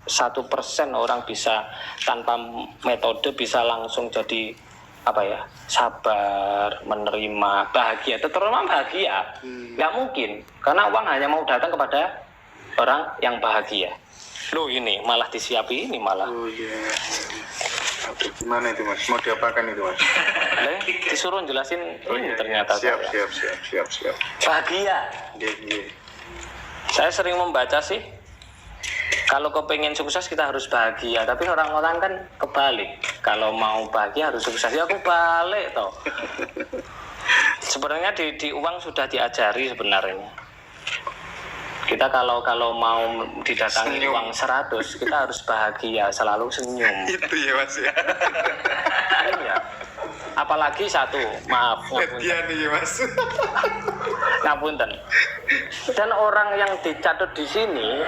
1% orang bisa tanpa metode bisa langsung jadi sabar, menerima, bahagia, terutama bahagia. Nggak mungkin, karena uang hanya mau datang kepada orang yang bahagia. Loh, ini malah disiapi ini malah. Oh iya. Aduh, gimana itu Mas? Mau diapakan itu Mas? Disuruh jelasin ini ternyata. Siap. Bahagia. Iya. Saya sering membaca sih, kalau kepengen sukses kita harus bahagia, tapi orang-orang kan kebalik. Kalau mau bahagia harus sukses, ya kebalik toh. Sebenarnya di uang sudah diajari sebenarnya. Kita kalau mau didatangi senyum. Uang 100, kita harus bahagia, selalu senyum. Itu ya Mas ya. Iya. Apalagi satu, maaf. Ngapunten nih Mas. Ngapunten. Dan orang yang dicatat di sini,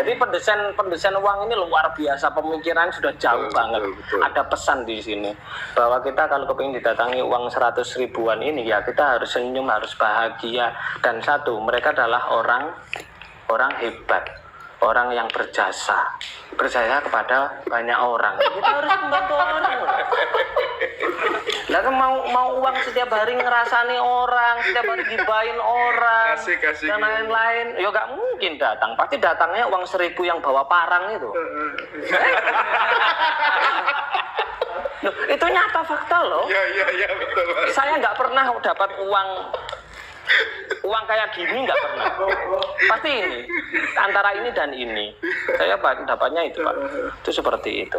jadi pendesain uang ini luar biasa, pemikiran sudah jauh banget. Betul. Ada pesan di sini bahwa kita kalau kepingin didatangi uang 100 ribuan ini, ya kita harus senyum, harus bahagia. Dan satu, mereka adalah orang hebat, orang yang berjasa kepada banyak orang. Kita harus membantu orang. Lah kan mau uang setiap hari ngerasani orang, setiap hari gibain orang, asik, dan lain-lain, ya gak mungkin datang. Pasti datangnya uang 1000 yang bawa parang itu. Loh, itu nyata fakta loh. Iya betul. Saya nggak pernah dapat uang kayak gini, nggak pernah. Pasti ini antara ini dan ini. Saya dapatnya itu Pak. Itu seperti itu.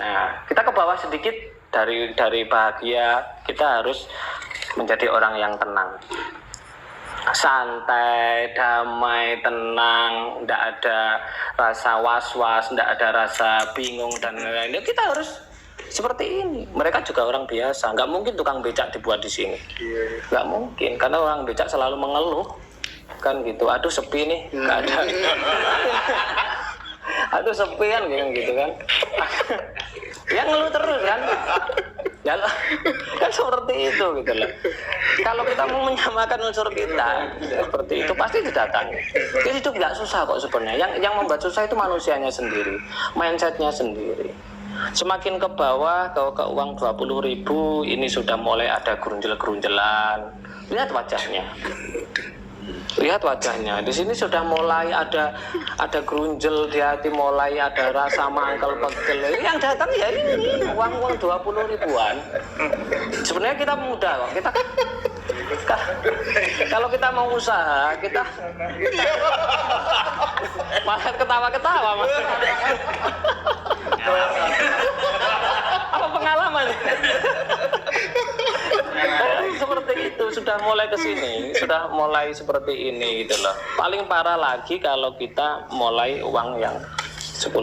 Nah, kita ke bawah sedikit dari bahagia, kita harus menjadi orang yang tenang, santai, damai, tenang, tidak ada rasa was-was, tidak ada rasa bingung dan lain-lain. Kita harus seperti ini. Mereka juga orang biasa, nggak mungkin tukang becak dibuat di sini, nggak mungkin, karena orang becak selalu mengeluh kan gitu. Aduh sepi nih, nggak ada. Aduh sepi kan gitu kan. Ya ngeluh terus kan. Ya kan seperti itu gitu loh. Kalau kita mau menyamakan unsur kita seperti itu pasti didatangi. Jadi itu nggak susah kok sebenarnya. Yang membuat susah itu manusianya sendiri, mindsetnya sendiri. Semakin ke bawah ke uang 20.000 ini sudah mulai ada gerunjel-gerunjelan. Lihat wajahnya. Lihat wajahnya. Di sini sudah mulai ada gerunjel di hati, mulai ada rasa mangkel pegel. Yang datang ya ini uang 20 ribuan. Sebenarnya kita mudah kok. Kalau kita mau usaha, kita malah ketawa-ketawa Mas. Apa pengalaman? Seperti itu, sudah mulai ke sini, sudah mulai seperti ini gitu loh. Paling parah lagi kalau kita mulai uang yang 10.000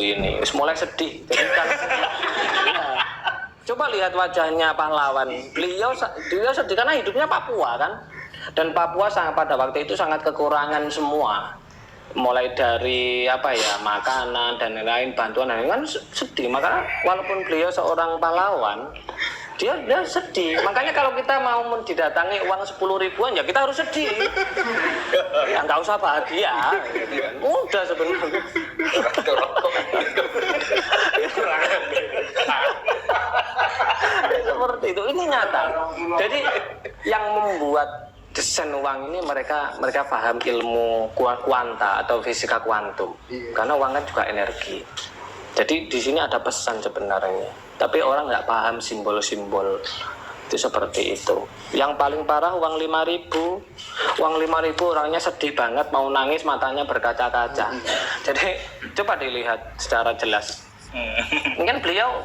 ini, mulai sedih. Jadi kan, coba lihat wajahnya pahlawan. Beliau sedih karena hidupnya Papua kan, dan Papua pada waktu itu sangat kekurangan semua. Mulai dari makanan dan lain-lain, bantuan dan lain-lain, kan sedih. Maka walaupun beliau seorang pahlawan, dia sedih. Makanya kalau kita mau didatangi uang 10 ribuan ya kita harus sedih. Ya nggak usah bahagia. Mudah sebenarnya. Seperti itu. Ini nyata. Jadi yang membuat desain uang ini mereka paham ilmu kuanta atau fisika kuantum. Karena uang kan juga energi. Jadi di sini ada pesan sebenarnya. Tapi orang nggak paham simbol-simbol itu seperti itu. Yang paling parah uang 5.000. Uang 5.000 orangnya sedih banget, mau nangis, matanya berkaca-kaca. Jadi coba dilihat secara jelas. Mungkin beliau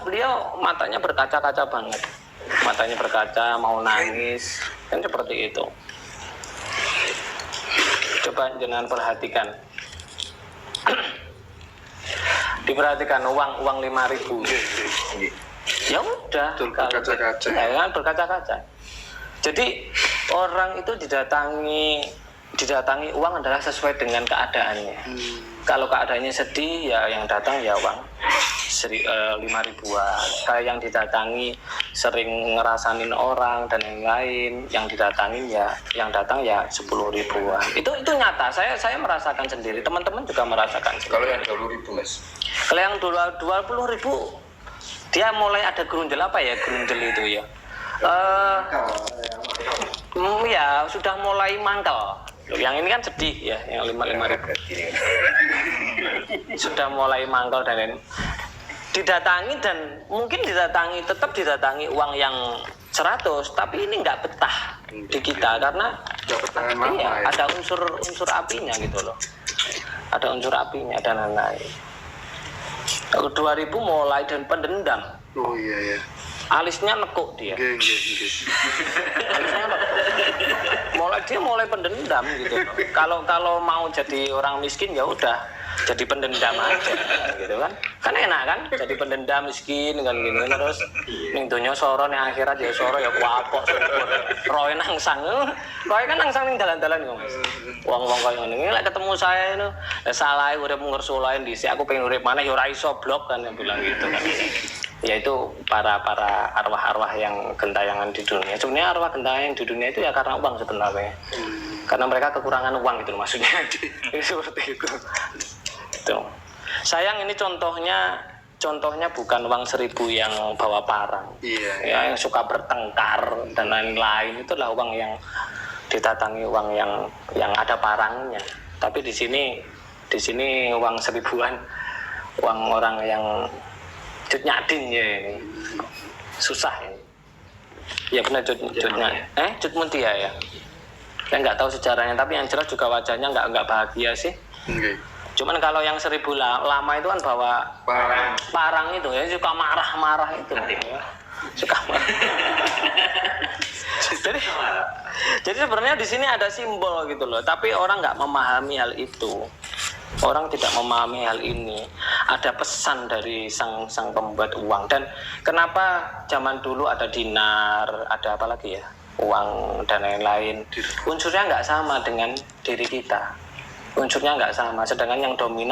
matanya berkaca-kaca banget. Matanya berkaca, mau nangis, kan seperti itu. Coba jangan perhatikan. Diperhatikan uang 5.000. Ya udah, berkaca-kaca. Ya kan berkaca-kaca. Jadi orang itu didatangi uang adalah sesuai dengan keadaannya. Kalau keadaannya sedih ya yang datang ya uang. 5 ribuan. Kayak yang didatangi sering ngerasanin orang dan yang lain, yang didatangin ya, yang datang ya 10 ribuan. Itu nyata. Saya merasakan sendiri. Teman-teman juga merasakan sendiri. Kalau yang 20.000 Mas? Kalau yang 20.000 dia mulai ada gerunjel apa ya, gerunjel itu ya. Ya sudah mulai mangkal. Loh, yang ini kan sedih ya, yang 5.000 sudah mulai mangkal dan lain. Didatangi dan mungkin tetap didatangi uang yang 100, tapi ini nggak betah di kita karena iya, ada unsur apinya gitu loh, ada unsur apinya dan lain-lain. 2.000 mulai dan pendendam. Oh iya. Alisnya nekuk dia. Alisnya nekuk. Dia mulai pendendam gitu loh. Kalau mau jadi orang miskin ya udah jadi pendendam aja gitu kan. Kan enak kan jadi pendendam miskin kan gini terus ning donya soro ning akhirat ya soro ya kuapok syukur. Roe nangsang. Roe kan nangsang ning dalan-dalan kok Mas. Wong-wong koyo ngene lek ketemu saya itu salah urip ngersulain dhisik aku pengen urip maneh ya ora iso blok kan bilang gitu kan. Yaitu para arwah-arwah yang gentayangan di dunia. Sebenarnya arwah gentayangan di dunia itu ya karena uang sebenarnya. Karena mereka kekurangan uang itu maksudnya. Seperti itu. Tuh. Sayang ini contohnya bukan uang 1.000 yang bawa parang. Iya. Ya, yang suka bertengkar dan lain-lain itu adalah uang yang didatangi uang yang ada parangnya. Tapi di sini uang 1.000-an, uang orang yang cut nyadin ya ini susah ini. Ya benar cutnya. Cut Muntia ya. Saya nggak tahu sejarahnya, tapi yang jelas juga wajahnya nggak bahagia sih. Okay. Cuman kalau yang 1.000 lama itu kan bawa parang itu ya, suka marah-marah itu. Ya. Suka marah. jadi sebenarnya di sini ada simbol gitu loh, tapi orang nggak memahami hal itu. Orang tidak memahami hal ini. Ada pesan dari sang pembuat uang. Dan kenapa zaman dulu ada dinar, ada apa lagi ya, uang dan lain-lain. Unsurnya nggak sama dengan diri kita. Unsurnya nggak sama. Sedangkan yang dominan